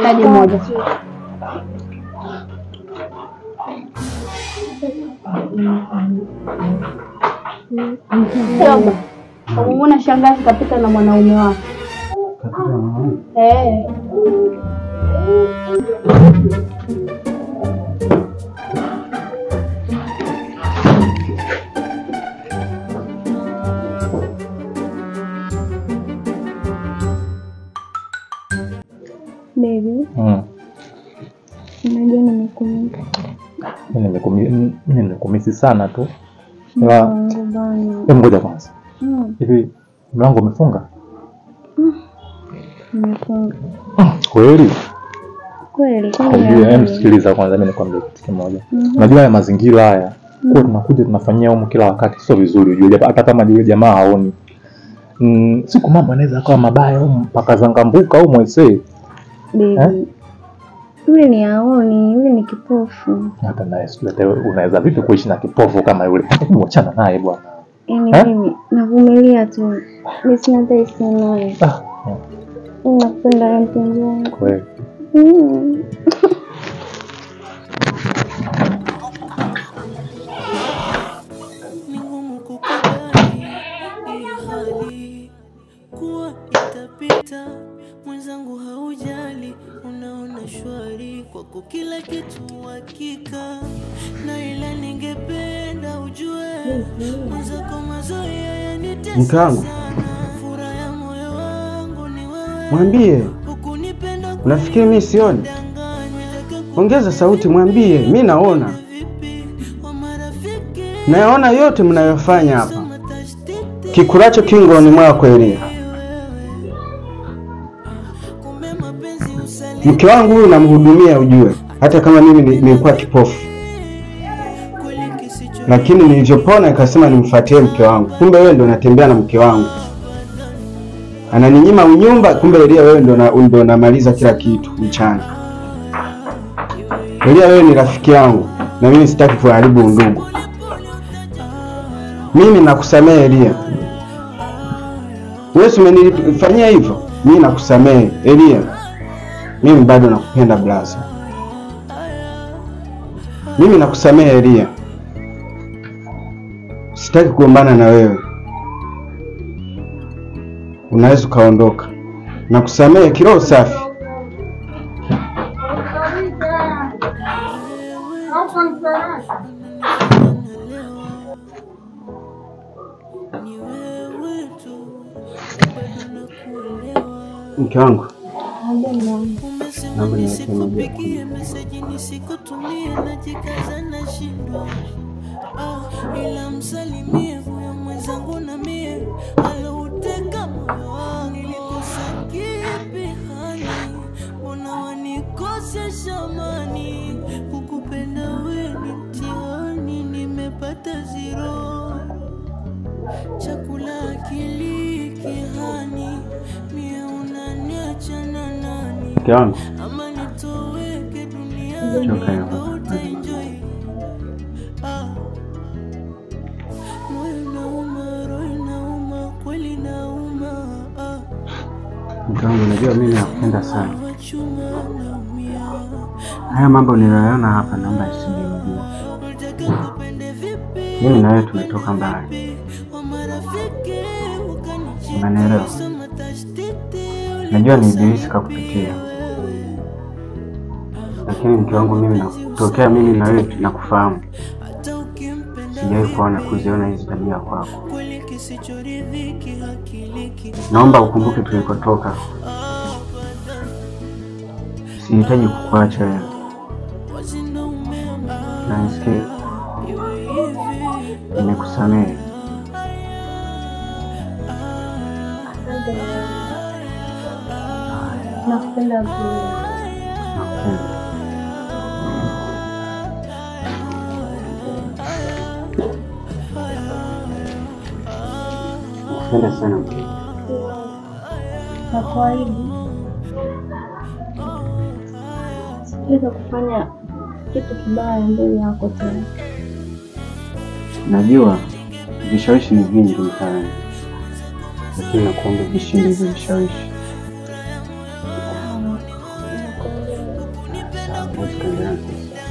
Kadi moja. Shoga. Umeona shangazi kapita na mwanaume wake. Baby. Unajua nimekumisi. Nimekumisi sana tu. Ngoja kwanza. Hivi mlango umefunga? Nimefunga. Kweli? Kweli. Sikiliza kwanza mimi nikwambie kitu kimoja. Unajua haya mazingira haya, kwa tunakuja tunafanyia huko kila wakati sio vizuri ujue hata kama yule jamaa haoni. Siku mambo anaweza akawa mabaya au mpaka zangambuka au mwese. Yule ni haoni, yule ni kipofu. Hata naye unaweza vipi kuishi na kipofu kama yule? Muachana naye bwana. Mimi navumilia tu. Mimi sina tatizo naye. Napenda mpenzi wangu. Kweli. Kuwa itapita mwenzangu haujali, unaona shwari kwako kila kitu hakika, na ila ningependa ujue mwenzako mazoea yanitesa sana, furaha ya moyo wangu ni wewe. Mwambie unafikiri mimi sioni? Ongeza sauti, mwambie mimi naona. Naona yote mnayofanya hapa. Kikuracho kingoni mwako Elia. Mke wangu huyu namhudumia ujue, hata kama mimi nilikuwa kipofu. Lakini nilivyopona ikasema nimfuatie mke wangu. Kumbe wewe ndo unatembea na mke wangu. Ananinyima unyumba, kumbe Elia wewe ndo unamaliza kila kitu mchana. Elia wewe ni rafiki yangu na mimi sitaki kuharibu undugu. Mimi nakusamehe Elia. Wewe umenifanyia hivyo, mimi nakusamehe Elia. Mimi bado nakupenda blaza. Mimi nakusamehe Elia. Sitaki kugombana na wewe. Unaweza kaondoka. Nakusamehe kiroho safi. Mke wangu. Naomba niwapigie message nisikutumie na jikaza na shindwa. Ila msalimie huyo mwenzangu na mie alouteka moyo wangu. Nilikosa kipi hani, mbona wanikosesha amani? Kukupenda wewe ni mtihani, nimepata zero. Chakula akili kihani, mie unaniacha na nani? Mke wangu. Ama nitoweke duniani. Choka hapa. Mke wangu, najua mimi nakupenda sana. Haya mambo ninayoona hapa naomba isijirudie. Mimi na wewe tumetoka mbali. Unanielewa? Najua ni ibilisi kakupitia. Lakini mke wangu, mimi nakutokea mimi na wewe nakufahamu. Sijawahi kuziona hizi tabia kwako. Naomba ukumbuke tulikotoka. Sihitaji kukuacha wewe. Na nisikie. Nimekusamehe. Nakupenda pia. Nakupenda. Nakupenda sana. Nakuahidi sitaweza kufanya kitu kibaya mbele yako tena. Najua vishawishi ni vingi mtaani, lakini nakuomba vishinde hivyo vishawishi. Hawezi kuendelea na sisi.